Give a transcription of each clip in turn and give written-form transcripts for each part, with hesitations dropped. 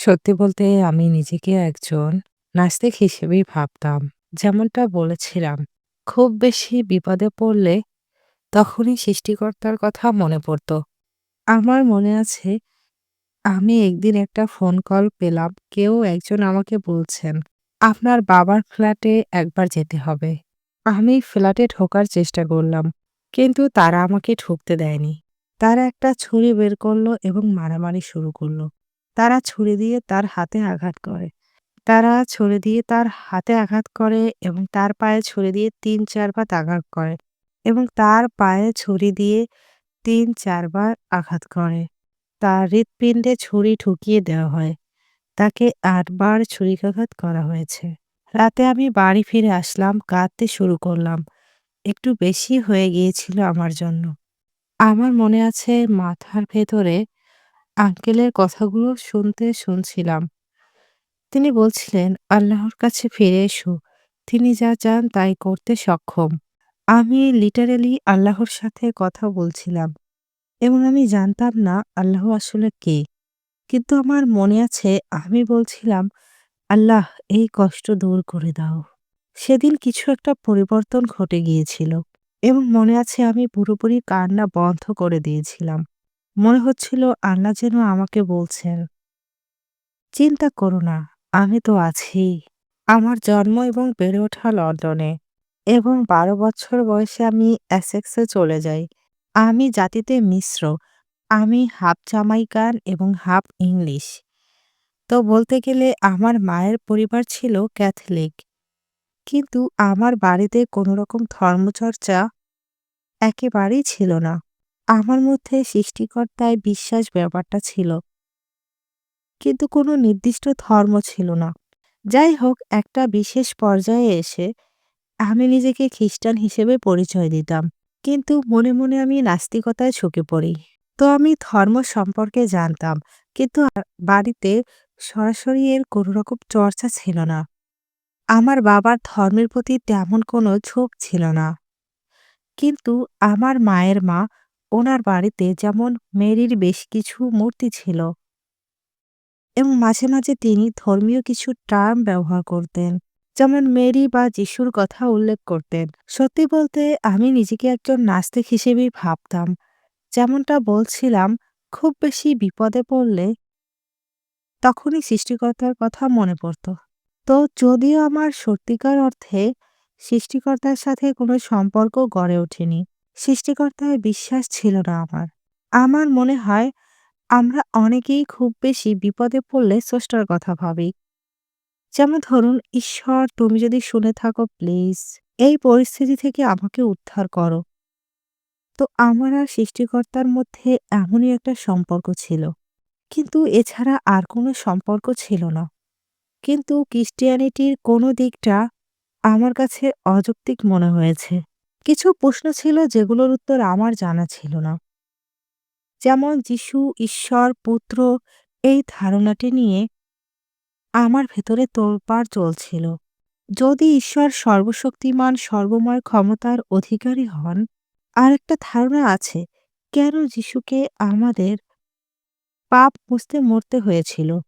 সত্যি বলতে আমি নিজেকে একজন নাস্তিক হিসেবেই ভাবতাম। যেমনটা বলেছিলাম, খুব বেশি বিপদে পড়লে তখনই সৃষ্টিকর্তার কথা মনে পড়তো। আমার মনে আছে আমি একদিন একটা ফোন কল পেলাম। কেউ একজন আমাকে বলছেন, "আপনার বাবার ফ্ল্যাটে একবার যেতে হবে।" আমি ফ্ল্যাটে ঢোকার চেষ্টা করলাম। কিন্তু তারা আমাকে ঢুকতে দেয়নি। তারা একটা ছুরি বের করল এবং মারামারি শুরু করল। তারা ছুরি দিয়ে তার হাতে আঘাত করে। তারা ছুরি দিয়ে তার হাতে আঘাত করে এবং তার পায়ে ছুরি দিয়ে ৩-৪ বার আঘাত করে এবং তার পায়ে ছুরি দিয়ে ৩-৪ বার আঘাত করে। তার হৃৎপিণ্ডে ছুরি ঢুকিয়ে দেওয়া হয়। তাকে ৮ বার ছুরিকাঘাত করা হয়েছে। রাতে আমি বাড়ি ফিরে আসলাম, কাঁদতে শুরু করলাম। একটু বেশি হয়ে গিয়েছিল আমার জন্য। আমার মনে আছে মাথার ভেতরে আঙ্কেলের কথাগুলো শুনছিলাম। তিনি বলছিলেন, "আল্লাহর কাছে ফিরে এসো। তিনি যা চান তাই করতে সক্ষম।" আমি লিটারেলি আল্লাহর সাথে কথা বলছিলাম এবং আমি জানতাম না আল্লাহ আসলে কে। কিন্তু আমার মনে আছে আমি বলছিলাম, "আল্লাহ, এই কষ্ট দূর করে দাও।" সেদিন কিছু একটা পরিবর্তন ঘটে গিয়েছিল এবং মনে আছে আমি পুরোপুরি কান্না বন্ধ করে দিয়েছিলাম। মনে হচ্ছিল আল্লাহ যেন আমাকে বলছেন, "চিন্তা করো না, আমি তো আছি।" আমার জন্ম এবং বেড়ে ওঠা লন্ডনে এবং ১২ বছর বয়সে আমি এসেক্সে চলে যাই। আমি জাতিতে মিশ্র। আমি হাফ জামাইকান এবং হাফ ইংলিশ। তো বলতে গেলে আমার মায়ের পরিবার ছিল ক্যাথলিক। কিন্তু আমার বাড়িতে কোনো রকম ধর্মচর্চা একেবারেই ছিল না। আমার মধ্যে সৃষ্টিকর্তায় বিশ্বাস ব্যাপারটা ছিল। কিন্তু কোনো নির্দিষ্ট ধর্ম ছিল না। যাই হোক, একটা বিশেষ পর্যায়ে এসে আমি নিজেকে খ্রিস্টান হিসেবে পরিচয় দিতাম। কিন্তু মনে মনে আমি নাস্তিকতায় ঝুঁকে পড়ি। তো আমি ধর্ম সম্পর্কে জানতাম। কিন্তু বাড়িতে সরাসরি এর কোনো রকম চর্চা ছিল না। আমার বাবার ধর্মের প্রতি তেমন কোনো ঝোঁক ছিল না। কিন্তু আমার মায়ের মা, ওনার বাড়িতে যেমন মেরির বেশ কিছু মূর্তি ছিল এবং মাঝে মাঝে তিনি ধর্মীয় কিছু টার্ম ব্যবহার করতেন। যেমন মেরি বা যিশুর কথা উল্লেখ করতেন। সত্যি বলতে আমি নিজেকে একজন নাস্তিক হিসেবেই ভাবতাম। যেমনটা বলছিলাম, খুব বেশি বিপদে পড়লে তখনই সৃষ্টিকর্তার কথা মনে পড়ত। তো যদিও আমার সত্যিকার অর্থে সৃষ্টিকর্তার সাথে কোনো সম্পর্ক গড়ে ওঠেনি, সৃষ্টিকর্তায় বিশ্বাস ছিল না আমার। আমার মনে হয় আমরা অনেকেই খুব বেশি বিপদে পড়লে স্রষ্টার কথা ভাবি। যেমন ধরুন, ঈশ্বর, তুমি যদি শুনে থাকো প্লিজ এই পরিস্থিতি থেকে আমাকে উদ্ধার করো। তো আমার আর সৃষ্টিকর্তার মধ্যে এমনই একটা সম্পর্ক ছিল। কিন্তু এছাড়া আর কোনো সম্পর্ক ছিল না। কিন্তু ক্রিশ্চিয়ানিটির কোনো দিকটা আমার কাছে অযৌক্তিক মনে হয়েছে। কিছু প্রশ্ন ছিল যেগুলোর উত্তর আমার জানা ছিল না। যেমন যিশু ঈশ্বর, পুত্র, এই ধারণাটি নিয়ে আমার ভেতরে তোলপাড় চলছিল। যদি ঈশ্বর সর্বশক্তিমান, সর্বময় ক্ষমতার অধিকারী হন, আরেকটা ধারণা আছে, কেন যিশুকে আমাদের পাপ মুছতে মরতে হয়েছিল?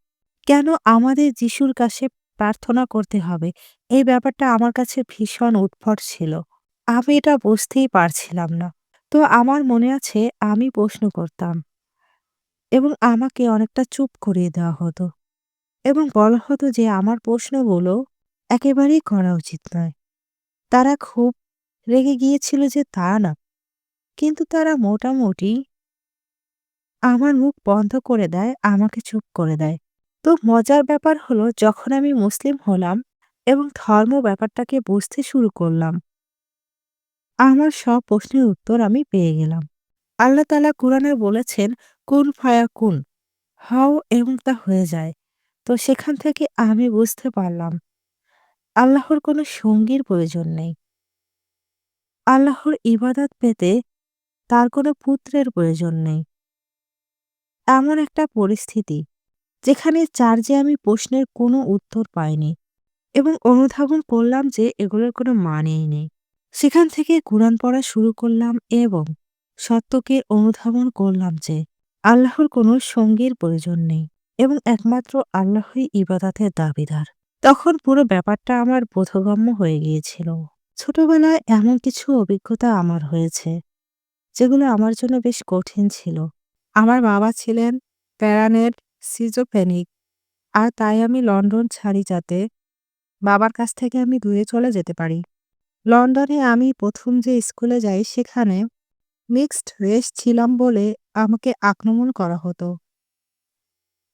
কেন আমাদের যিশুর কাছে প্রার্থনা করতে হবে? এই ব্যাপারটা আমার কাছে ভীষণ উদ্ভট ছিল। আমি এটা বুঝতেই পারছিলাম না। তো আমার মনে আছে আমি প্রশ্ন করতাম এবং আমাকে অনেকটা চুপ করিয়ে দেওয়া হতো এবং বলা হতো যে আমার প্রশ্নগুলো একেবারেই করা উচিত নয়। তারা খুব রেগে গিয়েছিল যে তা না। কিন্তু তারা মোটামুটি আমার মুখ বন্ধ করে দেয়, আমাকে চুপ করে দেয়। তো মজার ব্যাপার হলো, যখন আমি মুসলিম হলাম এবং ধর্ম ব্যাপারটাকে বুঝতে শুরু করলাম, আমার সব প্রশ্নের উত্তর আমি পেয়ে গেলাম। আল্লাহ তাআলা কুরআনে বলেছেন, "কুন ফায়াকুন", হও এবং তা হয়ে যায়। তো সেখান থেকে আমি বুঝতে পারলাম আল্লাহর কোনো সঙ্গীর প্রয়োজন নেই। আল্লাহর ইবাদত পেতে তার কোনো পুত্রের প্রয়োজন নেই। এমন একটা পরিস্থিতি যেখানে চার্জে আমি প্রশ্নের কোনো উত্তর পাইনি এবং অনুধাবন করলাম যে এগুলোর কোনো মানেই নেই। সেখান থেকে কুরআন পড়া শুরু করলাম এবং সত্যকে অনুধাবন করলাম যে আল্লাহর কোনো সঙ্গীর প্রয়োজন নেই। এবং একমাত্র আল্লাহই ইবাদতের দাবিদার। তখন পুরো ব্যাপারটা আমার বোধগম্য হয়ে গিয়েছিল। ছোটবেলায় এমন কিছু অভিজ্ঞতা আমার হয়েছে, যেগুলো আমার জন্য বেশ কঠিন ছিল। আমার বাবা ছিলেন প্যারানেট সিজোফ্রেনিক, আর তাই আমি লন্ডন ছাড়ি যাতে বাবার কাছ থেকে আমি দূরে চলে যেতে পারি। লন্ডনে আমি ১ম যে স্কুলে যাই সেখানে মিক্সড রেস ছিলাম বলে আমাকে আক্রমণ করা হতো।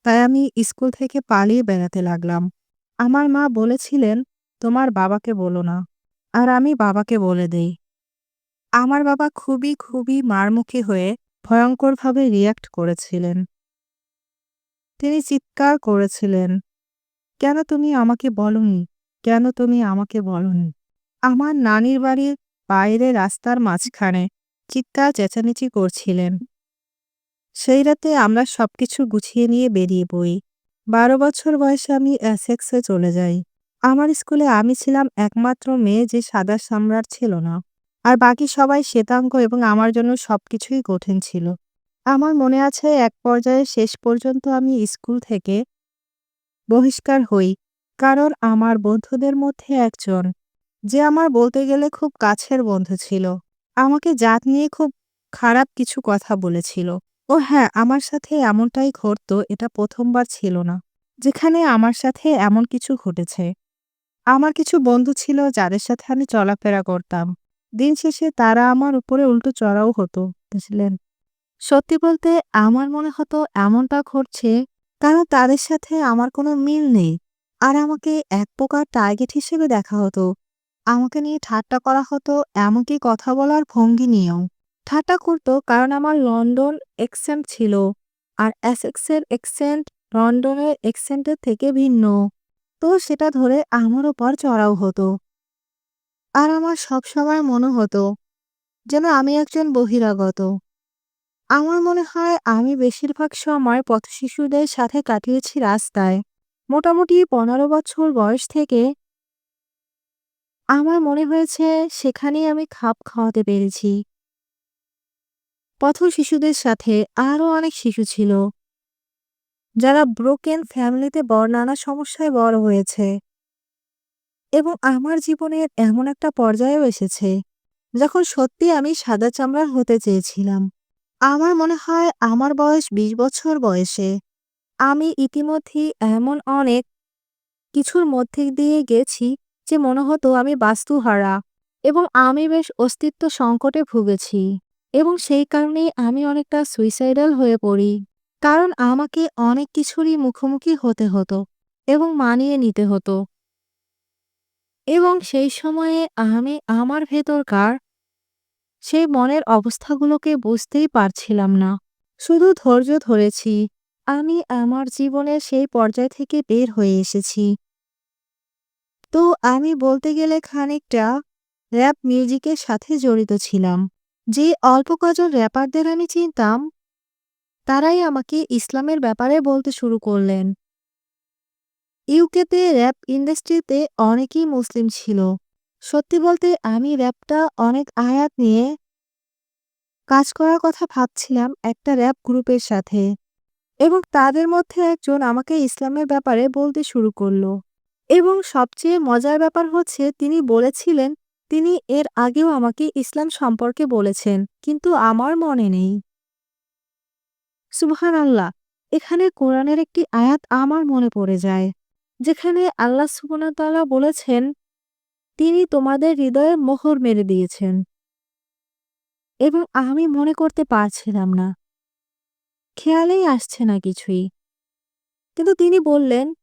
তাই আমি স্কুল থেকে পালিয়ে বেড়াতে লাগলাম। আমার মা বলেছিলেন, "তোমার বাবাকে বলো না।" আর আমি বাবাকে বলে দেই। আমার বাবা খুবই মারমুখী হয়ে ভয়ংকরভাবে রিঅ্যাক্ট করেছিলেন। তিনি চিৎকার করেছিলেন, "কেন তুমি আমাকে বলোনি? কেন তুমি আমাকে বলোনি?" আমার নানির বাড়ির বাইরে রাস্তার মাঝখানে চিৎকার চেঁচামেচি করছিলেন। সেই রাতে আমরা সবকিছু গুছিয়ে নিয়ে বেরিয়ে পড়ি। ১২ বছর বয়সে আমি এসেক্সে চলে যাই। আমার স্কুলে আমি ছিলাম একমাত্র মেয়ে যে সাদা সামরার ছিল না। আর বাকি সবাই শ্বেতাঙ্গ এবং আমার জন্য সবকিছুই কঠিন ছিল। আমার মনে আছে এক পর্যায়ে শেষ পর্যন্ত আমি স্কুল থেকে বহিষ্কার হই। কারণ আমার বন্ধুদের মধ্যে একজন, যে আমার বলতে গেলে খুব কাছের বন্ধু ছিল, আমাকে জাত নিয়ে খুব খারাপ কিছু কথা বলেছিল। ও হ্যাঁ, আমার সাথে এমনটাই ঘটতো এটা ১ম বার ছিল না, যেখানে আমার সাথে এমন কিছু ঘটেছে। আমার কিছু বন্ধু ছিল যাদের সাথে আমি চলাফেরা করতাম। দিন শেষে তারা আমার উপরে উল্টো চড়াও হতো, বুঝলেন? সত্যি বলতে আমার মনে হতো এমনটা ঘটছে কারণ তাদের সাথে আমার কোনো মিল নেই। আর আমাকে এক প্রকার টার্গেট হিসেবে দেখা হতো। আমাকে নিয়ে ঠাট্টা করা হতো, এমনকি কথা বলার ভঙ্গি নিয়েও। ঠাট্টা করতো কারণ আমার লন্ডন অ্যাকসেন্ট ছিল। আর এসেক্সের অ্যাকসেন্ট লন্ডনের অ্যাকসেন্টের থেকে ভিন্ন। তো সেটা ধরে আমার উপর চড়াও হতো। আর আমার সবসময় মনে হতো যেন আমি একজন বহিরাগত। আমার মনে হয় আমি বেশিরভাগ সময় পথশিশুদের সাথে কাটিয়েছি রাস্তায়। মোটামুটি ১৫ বছর বয়স থেকে আমার মনে হয়েছে সেখানেই আমি খাপ খাওয়াতে পেরেছি। পথশিশুদের সাথে আরও অনেক শিশু ছিল, যারা ব্রোকেন ফ্যামিলিতে নানা সমস্যায় বড় হয়েছে। এবং আমার জীবনের এমন একটা পর্যায়েও এসেছে যখন সত্যি আমি সাদা চামড়ার হতে চেয়েছিলাম। আমার মনে হয় আমার বয়স ২০ বছর বয়সে আমি ইতিমধ্যেই এমন অনেক কিছুর মধ্যে দিয়ে গেছি যে মনে হতো আমি বাস্তুহারা এবং আমি বেশ অস্তিত্ব সংকটে ভুগেছি। এবং সেই কারণেই আমি অনেকটা সুইসাইডাল হয়ে পড়ি। কারণ আমাকে অনেক কিছুরই মুখোমুখি হতে হতো এবং মানিয়ে নিতে হতো। এবং সেই সময়ে আমি আমার ভেতরকার সেই মনের অবস্থাগুলোকে বুঝতেই পারছিলাম না। শুধু ধৈর্য ধরেছি। আমি আমার জীবনের সেই পর্যায় থেকে বের হয়ে এসেছি। তো আমি বলতে গেলে খানিকটা র‍্যাপ মিউজিকের সাথে জড়িত ছিলাম। যে অল্প কজন র‍্যাপারদের আমি চিনতাম, তারাই আমাকে ইসলামের ব্যাপারে বলতে শুরু করলেন। ইউকেতে র‍্যাপ ইন্ডাস্ট্রিতে অনেকেই মুসলিম ছিল। সত্যি বলতে আমি র‍্যাপটা অনেক আয়াত নিয়ে কাজ করার কথা ভাবছিলাম একটা র‍্যাপ গ্রুপের সাথে। এবং তাদের মধ্যে একজন আমাকে ইসলামের ব্যাপারে বলতে শুরু করল। এবং সবচেয়ে মজার ব্যাপার হচ্ছে তিনি বলেছিলেন তিনি এর আগেও আমাকে ইসলাম সম্পর্কে বলেছেন, কিন্তু আমার মনে নেই। সুবহানাল্লাহ! এখানে কোরআনের একটি আয়াত আমার মনে পড়ে যায়, যেখানে আল্লাহ সুবহানাহু ওয়া তাআলা বলেছেন, তিনি তোমাদের হৃদয়ে মোহর মেরে দিয়েছেন। এবং আমি মনে করতে পারছিলাম না, খেয়ালেই আসছে না কিছুই। কিন্তু তিনি বললেন,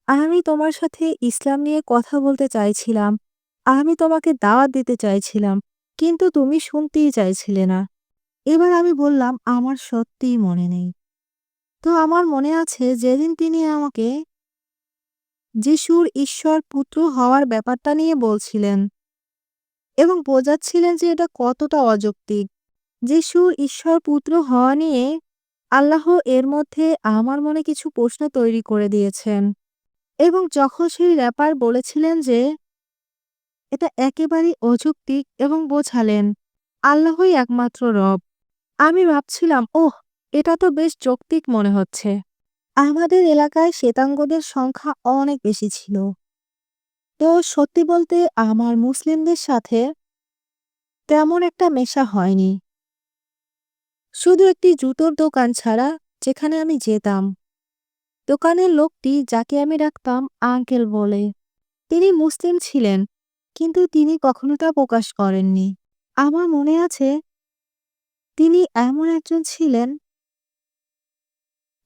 "আমি তোমার সাথে ইসলাম নিয়ে কথা বলতে চাইছিলাম। আমি তোমাকে দাওয়াত দিতে চাইছিলাম। কিন্তু তুমি শুনতেই চাইছিলে না।" এবার আমি বললাম, "আমার সত্যিই মনে নেই।" তো আমার মনে আছে যেদিন তিনি আমাকে যিশুর ঈশ্বর পুত্র হওয়ার ব্যাপারটা নিয়ে বলছিলেন এবং বোঝাচ্ছিলেন যে এটা কতটা অযৌক্তিক। যিশুর ঈশ্বর পুত্র হওয়া নিয়ে আল্লাহ এর মধ্যে আমার মনে কিছু প্রশ্ন তৈরি করে দিয়েছেন। এবং যখন সেই র‍্যাপার বলেছিলেন যে এটা একেবারেই অযৌক্তিক এবং বোঝালেন আল্লাহই একমাত্র রব, আমি ভাবছিলাম, ওহ, এটা তো বেশ যৌক্তিক মনে হচ্ছে। আমাদের এলাকায় শ্বেতাঙ্গদের সংখ্যা অনেক বেশি ছিল। তো সত্যি বলতে আমার মুসলিমদের সাথে তেমন একটা মেশা হয়নি। শুধু একটি জুতোর দোকান ছাড়া যেখানে আমি যেতাম। দোকানের লোকটি যাকে আমি ডাকতাম আঙ্কেল বলে, তিনি মুসলিম ছিলেন, কিন্তু তিনি কখনো তা প্রকাশ করেননি। আমার মনে আছে তিনি এমন একজন ছিলেন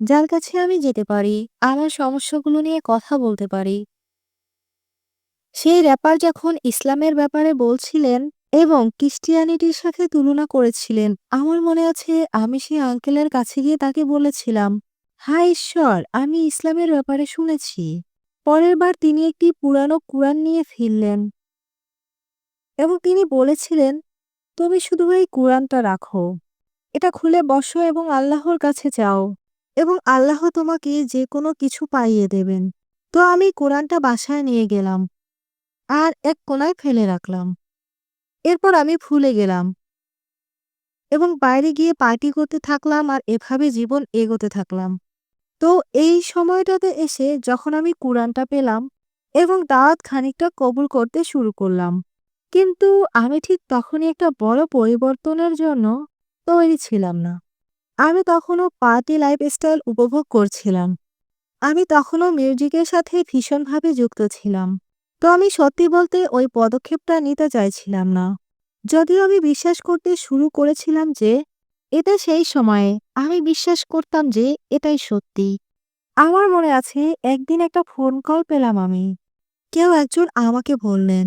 যার কাছে আমি যেতে পারি, আমার সমস্যাগুলো নিয়ে কথা বলতে পারি। সেই র‍্যাপার যখন ইসলামের ব্যাপারে বলছিলেন এবং ক্রিশ্চিয়ানিটির সাথে তুলনা করেছিলেন, আমার মনে আছে আমি সেই আঙ্কেলের কাছে গিয়ে তাকে বলেছিলাম, হায় ঈশ্বর, আমি ইসলামের ব্যাপারে শুনেছি। পরের বার তিনি একটি পুরানো কুরআন নিয়ে ফিরলেন এবং তিনি বলেছিলেন, তুমি শুধু এই কুরআনটা রাখো। এটা খুলে বসো এবং আল্লাহর কাছে যাও এবং আল্লাহ তোমাকে যে কোনো কিছু পাইয়ে দেবেন। তো আমি কোরআনটা বাসায় নিয়ে গেলাম আর এক কোণায় ফেলে রাখলাম। এরপর আমি ভুলে গেলাম এবং বাইরে গিয়ে পার্টি করতে থাকলাম আর এভাবে জীবন এগোতে থাকলাম। তো এই সময়টাতে এসে যখন আমি কুরআনটা পেলাম এবং দাওয়াত খানিকটা কবুল করতে শুরু করলাম। কিন্তু আমি ঠিক তখনই একটা বড় পরিবর্তনের জন্য তৈরি ছিলাম না। আমি তখনও পার্টি লাইফস্টাইল উপভোগ করছিলাম। আমি তখনও মিউজিকের সাথে ভীষণভাবে যুক্ত ছিলাম। তো আমি সত্যি বলতে ওই পদক্ষেপটা নিতে চাইছিলাম না। যদিও আমি বিশ্বাস করতে শুরু করেছিলাম যে এটা সেই সময়ে আমি বিশ্বাস করতাম যে এটাই সত্যি। আমার মনে আছে একদিন একটা ফোন কল পেলাম আমি। কেউ একজন আমাকে বললেন,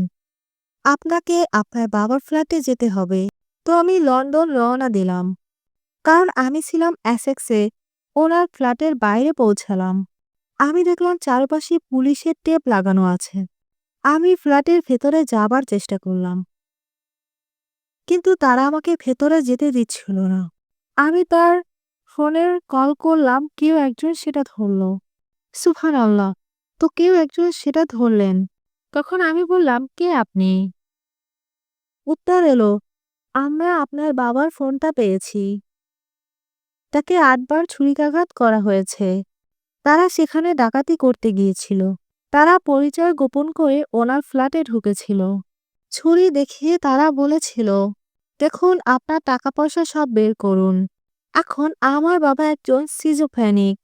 আপনাকে আপনার বাবার ফ্ল্যাটে যেতে হবে। তো আমি লন্ডন রওনা দিলাম। কারণ আমি ছিলাম এসেক্সে। ওনার ফ্ল্যাটের বাইরে পৌঁছালাম। আমি দেখলাম চারপাশে পুলিশের টেপ লাগানো আছে। আমি ফ্ল্যাটের ভেতরে যাবার চেষ্টা করলাম, কিন্তু তারা আমাকে ভেতরে যেতে দিচ্ছিল না। আমি তার ফোনের কল করলাম, কেউ একজন সেটা ধরল। সুবহানাল্লাহ! তো কেউ একজন সেটা ধরলেন। তখন আমি বললাম, কে আপনি? উত্তর এলো, আমরা আপনার বাবার ফোনটা পেয়েছি। তাকে ৮ বার ছুরিকাঘাত করা হয়েছে। তারা সেখানে ডাকাতি করতে গিয়েছিল। তারা পরিচয় গোপন করে ওনার ফ্ল্যাটে ঢুকেছিল। ছুরি দেখিয়ে তারা বলেছিল, দেখুন আপনার টাকা পয়সা সব বের করুন। এখন আমার বাবা একজন সিজোফ্রেনিক।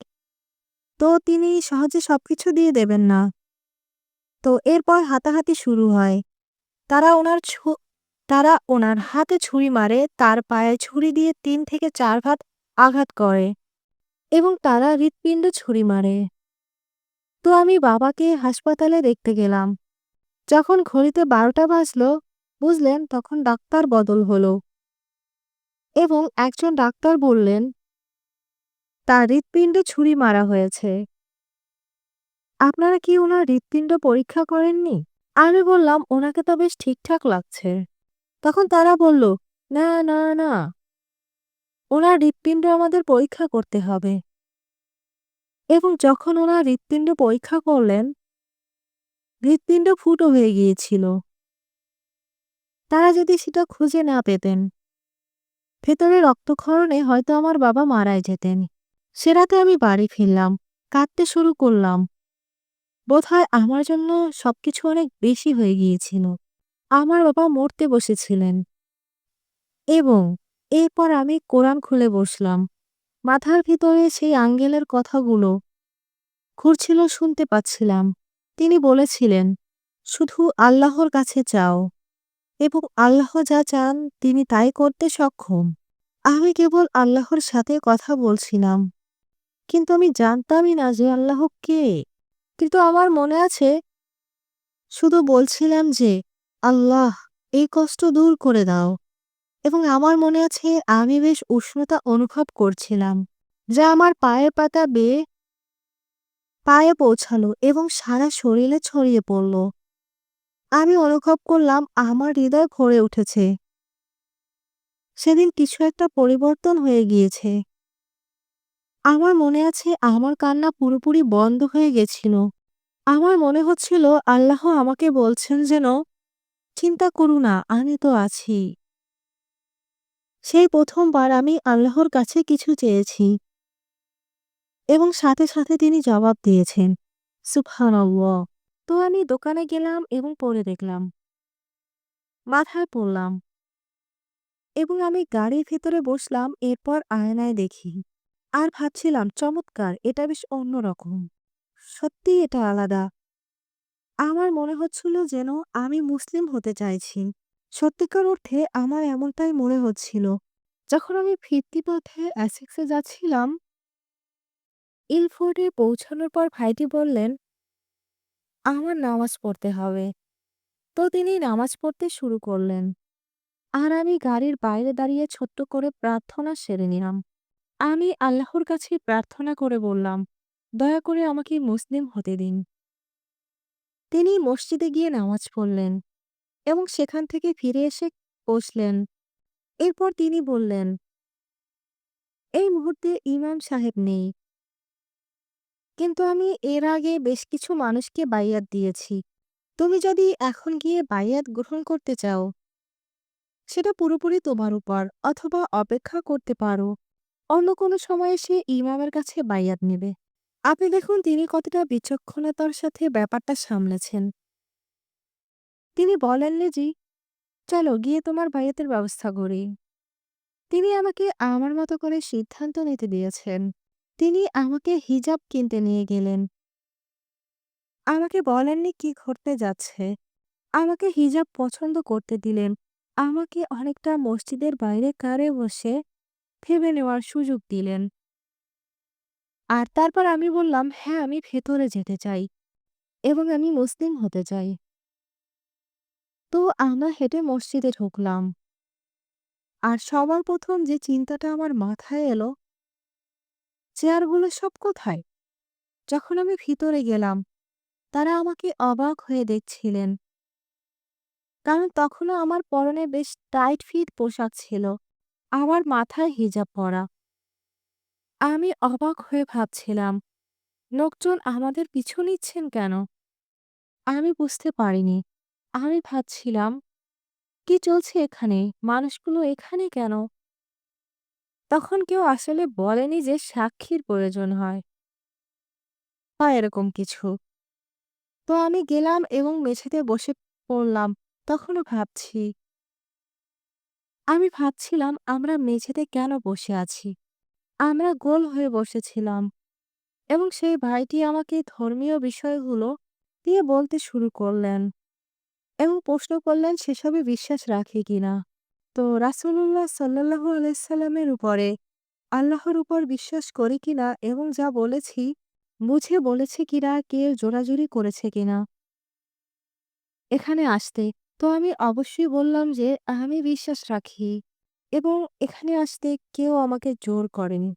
তো তিনি সহজে সবকিছু দিয়ে দেবেন না। তো এরপর হাতাহাতি শুরু হয়। তারা ওনার তারা ওনার হাতে ছুরি মারে, তার পায়ে ছুরি দিয়ে ৩ থেকে ৪ ভাত আঘাত করে এবং তারা হৃৎপিণ্ড ছুরি মারে। তো আমি বাবাকে হাসপাতালে দেখতে গেলাম। যখন ঘড়িতে ১২টা বাজলো, বুঝলেন, তখন ডাক্তার বদল হলো এবং একজন ডাক্তার বললেন, তার হৃৎপিণ্ডে ছুরি মারা হয়েছে। আপনারা কি উনার হৃৎপিণ্ড পরীক্ষা করেননি? আমি বললাম, ওনাকে তো বেশ ঠিকঠাক লাগছে। তখন তারা বলল, না, না, না, ওনার হৃৎপিণ্ড আমাদের পরীক্ষা করতে হবে। এবং যখন ওনার হৃৎপিণ্ড পরীক্ষা করলেন, হৃৎপিণ্ড ফুটো হয়ে গিয়েছিল। তারা যদি সেটা খুঁজে না পেতেন, ভেতরে রক্তক্ষরণে হয়তো আমার বাবা মারাই যেতেন। সে রাতে আমি বাড়ি ফিরলাম, কাঁদতে শুরু করলাম। বোধহয় আমার জন্য সবকিছু অনেক বেশি হয়ে গিয়েছিল। আমার বাবা মরতে বসেছিলেন এবং এরপর আমি কোরআন খুলে বসলাম। মাথার ভিতরে সেই আঙ্গেলের কথাগুলো ঘুরছিল, শুনতে পাচ্ছিলাম। তিনি বলেছিলেন, শুধু আল্লাহর কাছে চাও এবং আল্লাহ যা চান তিনি তাই করতে সক্ষম। আমি কেবল আল্লাহর সাথে কথা বলছিলাম, কিন্তু আমি জানতামই না যে আল্লাহ কে। কিন্তু আমার মনে আছে শুধু বলছিলাম যে, আল্লাহ, এই কষ্ট দূর করে দাও। এবং আমার মনে আছে আমি বেশ উষ্ণতা অনুভব করছিলাম, যা আমার পায়ের পাতা বেয়ে পায়ে পৌঁছালো এবং সারা শরীরে ছড়িয়ে পড়ল। আমি অনুভব করলাম আমার হৃদয় ভরে উঠেছে। সেদিন কিছু একটা পরিবর্তন হয়ে গিয়েছে। আমার মনে আছে আমার কান্না পুরোপুরি বন্ধ হয়ে গেছিল। আমার মনে হচ্ছিল আল্লাহ আমাকে বলছেন যেন, চিন্তা করো না, আমি তো আছি। সেই প্রথমবার আমি আল্লাহর কাছে কিছু চেয়েছি। এবং সাথে সাথে তিনি জবাব দিয়েছেন, সুবহানাল্লাহ। তো আমি দোকানে গেলাম এবং পড়ে দেখলাম, মাথায় পড়লাম এবং আমি গাড়ির ভেতরে বসলাম। এরপর আয়নায় দেখি আর ভাবছিলাম, চমৎকার, এটা বেশ অন্যরকম। সত্যি এটা আলাদা। আমার মনে হচ্ছিল যেন আমি মুসলিম হতে চাইছি। সত্যিকার অর্থে আমার এমনটাই মনে হচ্ছিল। যখন আমি ফিরতি পথে এসেক্সে যাচ্ছিলাম, ইলফোর্ডে পৌঁছানোর পর ভাইটি বললেন, আমার নামাজ পড়তে হবে। তো তিনি নামাজ পড়তে শুরু করলেন। আর আমি গাড়ির বাইরে দাঁড়িয়ে ছোট্ট করে প্রার্থনা সেরে নিলাম। আমি আল্লাহর কাছে প্রার্থনা করে বললাম, দয়া করে আমাকে মুসলিম হতে দিন। তিনি মসজিদে গিয়ে নামাজ পড়লেন এবং সেখান থেকে ফিরে এসে বসলেন। এরপর তিনি বললেন, এই মুহূর্তে ইমাম সাহেব নেই, কিন্তু আমি এর আগে বেশ কিছু মানুষকে বাইয়াত দিয়েছি। তুমি যদি এখন গিয়ে বাইয়াত গ্রহণ করতে চাও, সেটা পুরোপুরি তোমার উপর, অথবা অপেক্ষা করতে পারো, অন্য কোনো সময়ে সে ইমামের কাছে বাইয়াত নেবে। আপনি দেখুন তিনি কতটা বিচক্ষণতার সাথে ব্যাপারটা সামলেছেন। তিনি বলেননি যে, চলো গিয়ে তোমার বাইয়াতের ব্যবস্থা করি। তিনি আমাকে আমার মতো করে সিদ্ধান্ত নিতে দিয়েছেন। তিনি আমাকে হিজাব কিনতে নিয়ে গেলেন। আমাকে বলেননি কি ঘটতে যাচ্ছে। আমাকে হিজাব পছন্দ করতে দিলেন। আমাকে অনেকটা মসজিদের বাইরে কারে বসে ভেবে নেওয়ার সুযোগ দিলেন। আর তারপর আমি বললাম, হ্যাঁ, আমি ভেতরে যেতে চাই এবং আমি মুসলিম হতে চাই। তো আমরা হেঁটে মসজিদে ঢুকলাম। আর সবার প্রথম যে চিন্তাটা আমার মাথায় এলো, চেয়ারগুলো সব কোথায়? যখন আমি ভিতরে গেলাম, তারা আমাকে অবাক হয়ে দেখছিলেন। কারণ তখনও আমার পরনে বেশ টাইট ফিট পোশাক ছিল। আমার মাথায় হিজাব পরা। আমি অবাক হয়ে ভাবছিলাম, লোকজন আমাদের পিছু নিচ্ছেন কেন? আমি বুঝতে পারিনি। আমি ভাবছিলাম, কি চলছে এখানে? মানুষগুলো এখানে কেন? তখন কেউ আসলে বলেনি যে সাক্ষীর প্রয়োজন হয় বা এরকম কিছু। তো আমি গেলাম এবং মেঝেতে বসে পড়লাম। তখনও ভাবছি। আমি ভাবছিলাম আমরা মেঝেতে কেন বসে আছি? আমরা গোল হয়ে বসেছিলাম এবং সেই ভাইটি আমাকে ধর্মীয় বিষয়গুলো দিয়ে বলতে শুরু করলেন এবং প্রশ্ন করলেন সেসবে বিশ্বাস রাখি কিনা। তো রাসূলুল্লাহ সাল্লাল্লাহু আলাইহি সাল্লামের উপরে, আল্লাহর উপর বিশ্বাস করি কিনা এবং যা বলেছি বুঝে বলেছে কিনা, কেউ জোরাজুরি করেছে কিনা এখানে আসতে। তো আমি অবশ্যই বললাম যে আমি বিশ্বাস রাখি এবং এখানে আসতে কেউ আমাকে জোর করেনি।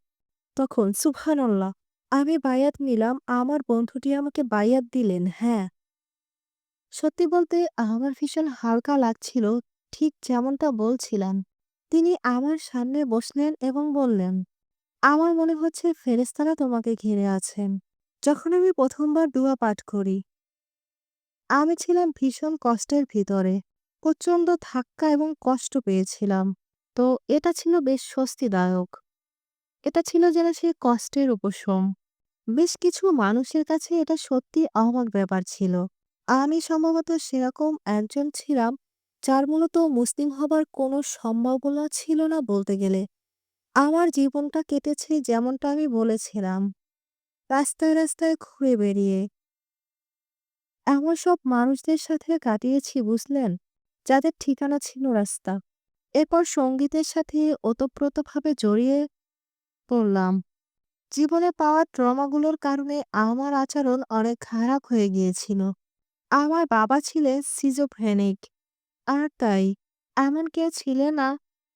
তখন সুবহানাল্লাহ, আমি বায়াত নিলাম। আমার বন্ধুটি আমাকে বায়াত দিলেন। হ্যাঁ, সত্যি বলতে আমার ভীষণ হালকা লাগছিল, ঠিক যেমনটা বলছিলাম। তিনি আমার সামনে বসলেন এবং বললেন, আমার মনে হচ্ছে ফেরেশতারা তোমাকে ঘিরে আছেন। যখন আমি প্রথমবার দোয়া পাঠ করি, আমি ছিলাম ভীষণ কষ্টের ভিতরে। প্রচণ্ড ধাক্কা এবং কষ্ট পেয়েছিলাম। তো এটা ছিল বেশ স্বস্তিদায়ক। এটা ছিল যেন সেই কষ্টের উপশম। বেশ কিছু মানুষের কাছে এটা সত্যি অবাক ব্যাপার ছিল। আমি সম্ভবত সেরকম একজন ছিলাম, যার মূলত মুসলিম হবার কোনো সম্ভাবনা ছিল না বলতে গেলে। আমার জীবনটা কেটেছে যেমনটা আমি বলেছিলাম, রাস্তায় রাস্তায় ঘুরে বেড়িয়ে। এমন সব মানুষদের সাথে কাটিয়েছি বুঝলেন, যাদের ঠিকানা ছিল রাস্তা। এরপর সঙ্গীতের সাথে ওতপ্রোতভাবে জড়িয়ে পড়লাম। জীবনে পাওয়া ট্রমাগুলোর কারণে আমার আচরণ অনেক খারাপ হয়ে গিয়েছিল। আমার বাবা ছিলেন সিজোফ্রেনিক। আর তাই এমন কেউ ছিলেন না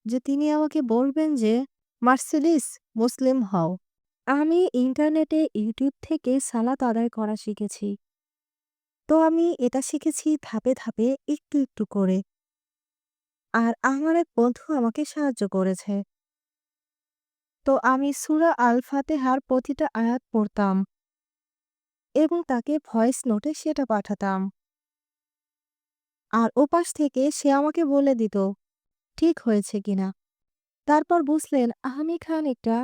যে তিনি আমাকে বলবেন যে, মার্সেডিস, মুসলিম হও। আমি ইন্টারনেটে ইউটিউব থেকে সালাত আদায় করা শিখেছি। তো আমি এটা শিখেছি ধাপে ধাপে, একটু একটু করে। আর আমার এক বন্ধু আমাকে সাহায্য করেছে। তো আমি সূরা আল ফাতিহার প্রতিটা আয়াত পড়তাম এবং তাকে ভয়েস নোটে সেটা পাঠাতাম। আর ওপাশ থেকে সে আমাকে বলে দিত ঠিক হয়েছে কিনা। তারপর বুঝলেন আমি খানিকটা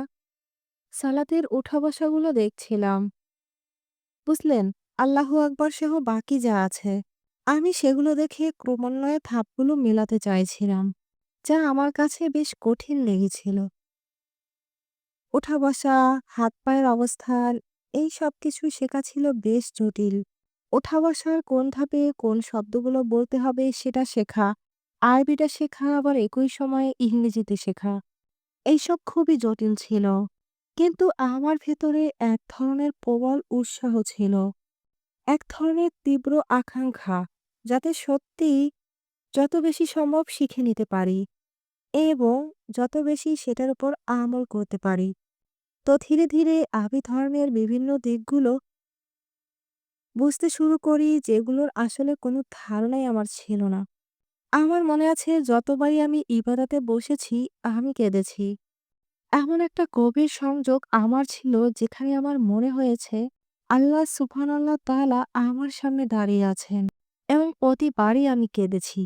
সালাতের উঠা-বসাগুলো দেখছিলাম। বুঝলেন? আল্লাহু আকবার সহ বাকি যা আছে, আমি সেগুলো দেখে ক্রমান্বয়ে ধাপগুলো মেলাতে চাইছিলাম, যা আমার কাছে বেশ কঠিন লেগেছিল। ওঠা-বসা, হাত-পায়ের অবস্থান, এই সবকিছু শেখা ছিল বেশ জটিল। ওঠা-বসার কোন ধাপে কোন শব্দগুলো বলতে হবে সেটা শেখা, আরবিটা শেখা আবার একই সময়ে ইংরেজিতে শেখা। এইসব খুবই জটিল ছিল। কিন্তু আমার ভেতরে এক ধরনের প্রবল উৎসাহ ছিল। এক ধরনের তীব্র আকাঙ্ক্ষা, যাতে সত্যিই যত বেশি সম্ভব শিখে নিতে পারি এবং যত বেশি সেটার উপর আমল করতে পারি। তো ধীরে, ধীরে আমি ধর্মের বিভিন্ন দিকগুলো বুঝতে শুরু করি, যেগুলোর আসলে কোনো ধারণাই আমার ছিল না। আমার মনে আছে যতবারই আমি ইবাদতে বসেছি, আমি কেঁদেছি। এমন একটা গভীর সংযোগ আমার ছিল, যেখানে আমার মনে হয়েছে আল্লাহ সুবহানাল্লাহ তাআলা আমার সামনে দাঁড়িয়ে আছেন এবং প্রতিবারই আমি কেঁদেছি।